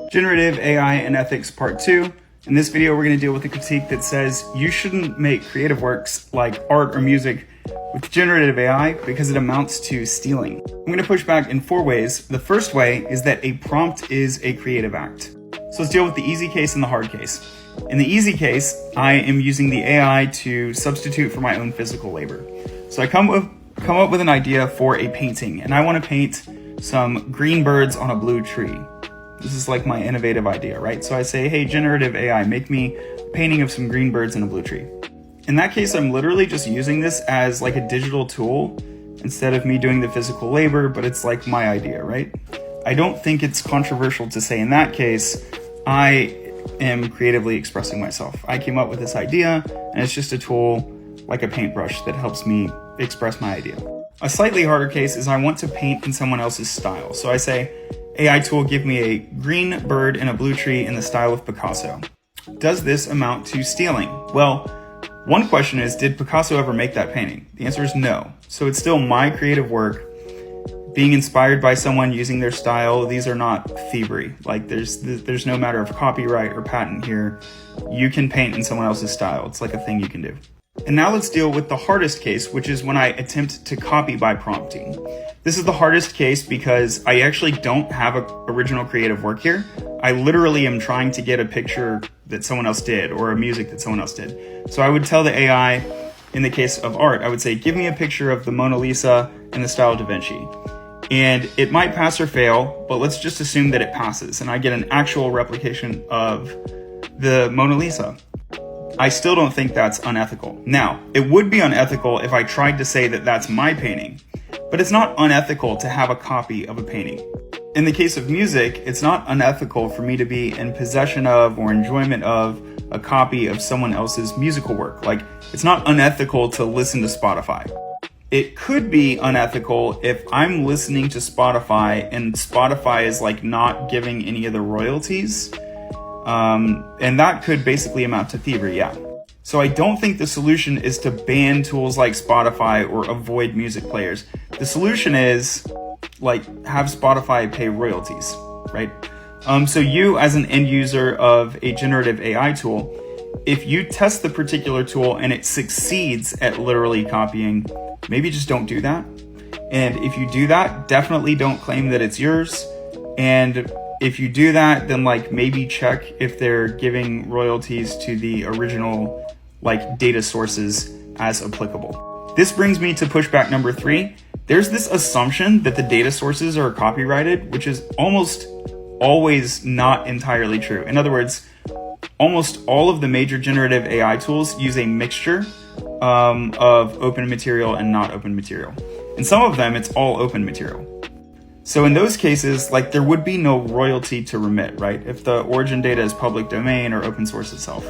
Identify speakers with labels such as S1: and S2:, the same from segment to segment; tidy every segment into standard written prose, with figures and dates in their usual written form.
S1: Generative AI and Ethics Part 2. In this video, we're going to deal with a critique that says you shouldn't make creative works like art or music with generative AI because it amounts to stealing. I'm going to push back in 4 ways. The first way is that a prompt is a creative act. So let's deal with the easy case and the hard case. In the easy case, I am using the AI to substitute for my own physical labor. So I come up with an idea for a painting, and I want to paint some green birds on a blue tree. This is like my innovative idea, right? So I say, hey, generative AI, make me a painting of some green birds in a blue tree. In that case, I'm literally just using this as like a digital tool instead of me doing the physical labor, but it's like my idea, right? I don't think it's controversial to say in that case, I am creatively expressing myself. I came up with this idea, and it's just a tool like a paintbrush that helps me express my idea. A slightly harder case is I want to paint in someone else's style. So I say, AI tool, give me a green bird in a blue tree in the style of Picasso. Does this amount to stealing? Well, one question is, did Picasso ever make that painting? The answer is no. So it's still my creative work, being inspired by someone using their style. These are not thievery. Like there's no matter of copyright or patent here. You can paint in someone else's style. It's like a thing you can do. And now let's deal with the hardest case, which is when I attempt to copy by prompting. This is the hardest case because I actually don't have an original creative work here. I literally am trying to get a picture that someone else did or a music that someone else did. So I would tell the AI, in the case of art, I would say, give me a picture of the Mona Lisa in the style of Da Vinci. And it might pass or fail, but let's just assume that it passes and I get an actual replication of the Mona Lisa. I still don't think that's unethical. Now, it would be unethical if I tried to say that that's my painting, but it's not unethical to have a copy of a painting. In the case of music, it's not unethical for me to be in possession of or enjoyment of a copy of someone else's musical work. Like, it's not unethical to listen to Spotify. It could be unethical if I'm listening to Spotify and Spotify is like not giving any of the royalties. And that could basically amount to thievery, yeah. So I don't think the solution is to ban tools like Spotify or avoid music players. The solution is like have Spotify pay royalties, right? So you as an end user of a generative AI tool, if you test the particular tool and it succeeds at literally copying, maybe just don't do that. And if you do that, definitely don't claim that it's yours. And if you do that, then like maybe check if they're giving royalties to the original like data sources as applicable. This brings me to pushback number 3. There's this assumption that the data sources are copyrighted, which is almost always not entirely true. In other words, almost all of the major generative AI tools use a mixture of open material and not open material. In some of them, it's all open material. So in those cases, like there would be no royalty to remit, right? If the origin data is public domain or open source itself.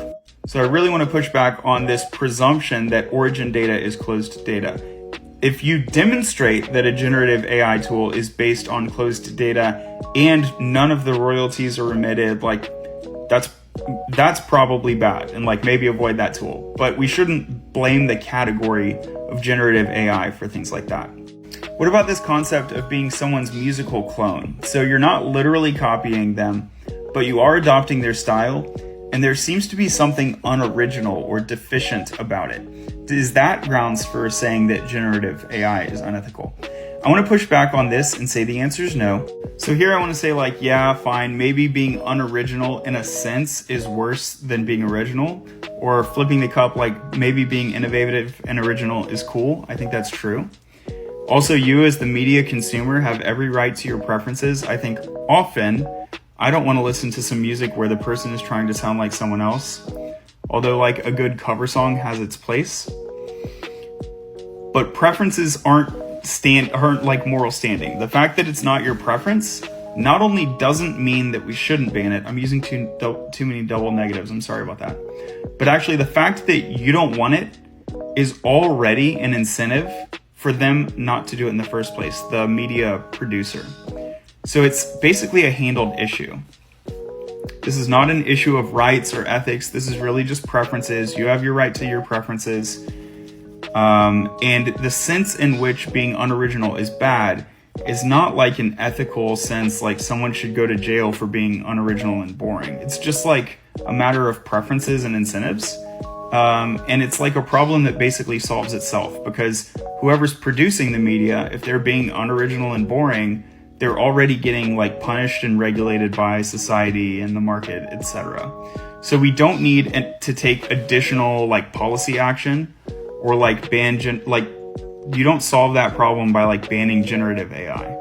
S1: So I really want to push back on this presumption that origin data is closed data. If you demonstrate that a generative AI tool is based on closed data and none of the royalties are remitted, like that's probably bad, and like maybe avoid that tool. But we shouldn't blame the category of generative AI for things like that. What about this concept of being someone's musical clone? So you're not literally copying them, but you are adopting their style, and there seems to be something unoriginal or deficient about it. Is that grounds for saying that generative AI is unethical? I want to push back on this and say the answer is no. So here I want to say like, yeah, fine, maybe being unoriginal in a sense is worse than being original, or flipping the cup, like maybe being innovative and original is cool. I think that's true. Also, you as the media consumer have every right to your preferences. I think often I don't want to listen to some music where the person is trying to sound like someone else, although like a good cover song has its place. But preferences aren't like moral standing. The fact that it's not your preference not only doesn't mean that we shouldn't ban it. I'm using too many double negatives. I'm sorry about that. But actually the fact that you don't want it is already an incentive for them not to do it in the first place, the media producer. So it's basically a handled issue. This is not an issue of rights or ethics. This is really just preferences. You have your right to your preferences. And the sense in which being unoriginal is bad is not like an ethical sense, like someone should go to jail for being unoriginal and boring. It's just like a matter of preferences and incentives. And it's like a problem that basically solves itself, because whoever's producing the media, if they're being unoriginal and boring, they're already getting like punished and regulated by society and the market, etc. So we don't need to take additional like policy action or like you don't solve that problem by like banning generative AI.